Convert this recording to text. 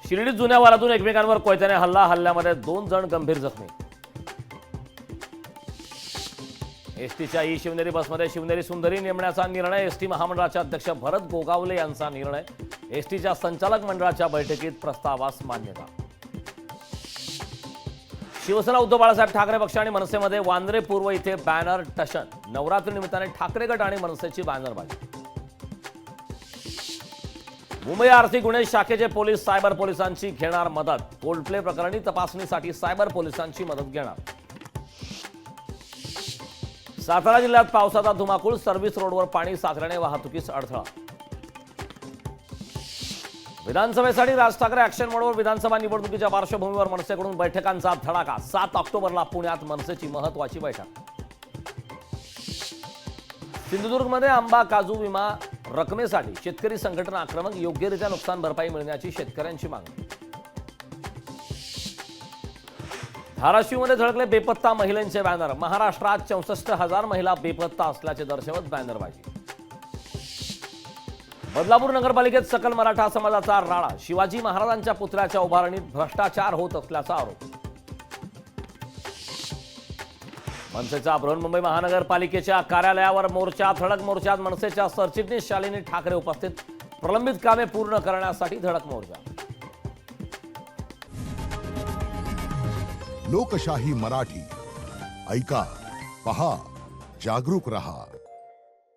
शिर्डीत जुन्या वारातून एकमेकांवर कोयत्याने हल्ल्यामध्ये 2 जण गंभीर जखमी। एसटीच्या ई शिवनेरी बसमध्ये शिवनेरी सुंदरी नेमण्याचा निर्णय। एसटी महामंडळाचे अध्यक्ष भरत गोगावले यांचा निर्णय। एसटीच्या संचालक मंडळाच्या बैठकीत प्रस्तावास मान्यता। शिवसेना उद्धव बाळासाहेब ठाकरे पक्ष आणि मनसेमध्ये वांद्रे पूर्व इथे बॅनर टशन। नवरात्री निमित्ताने ठाकरे गट आणि मनसेची बॅनरबाजी। मुंबई आर्थिक गुन्हे शाखेचे पोलीस सायबर पोलिसांची घेणार मदत। कोल्डप्ले प्रकरणी तपासणीसाठी सायबर पोलिसांची मदत घेणार। सातारा जिल्ह्यात पावसाचा धुमाकूळ। सर्व्हिस रोडवर पाणी साचल्याने वाहतुकीस अडथळा। विधानसभेसाठी राज ठाकरे ऍक्शन मोडवर। विधानसभा निवडणुकीच्या पार्श्वभूमीवर मनसेकडून बैठकांचा धडाका। 7 ऑक्टोबरला पुण्यात मनसेची महत्त्वाची बैठक। सिंधुदुर्गमध्ये आंबा काजू विमा रकमेसाठी शेतकरी संघटना आक्रमक। योग्यरित्या नुकसान भरपाई मिळण्याची शेतकऱ्यांची मागणी। धाराशिवमध्ये झळकले बेपत्ता महिलांचे बॅनर। महाराष्ट्रात 64,000 महिला बेपत्ता असल्याचे दर्शवत बॅनरबाजी। बदलापूर नगरपालिकेत सकल मराठा समाजाचा राळा। शिवाजी महाराजांच्या पुतळ्याच्या उभारणीत भ्रष्टाचार होत असल्याचा आरोप। मनसेचा बृहन्मुंबई महानगरपालिकेच्या कार्यालयावर मोर्चा। धडक मोर्चात मनसेच्या सरचिटणीस शालिनी ठाकरे उपस्थित। प्रलंबित कामे पूर्ण करण्यासाठी धडक मोर्चा। लोकशाही मराठी ऐका, पहा, जागरूक रहा।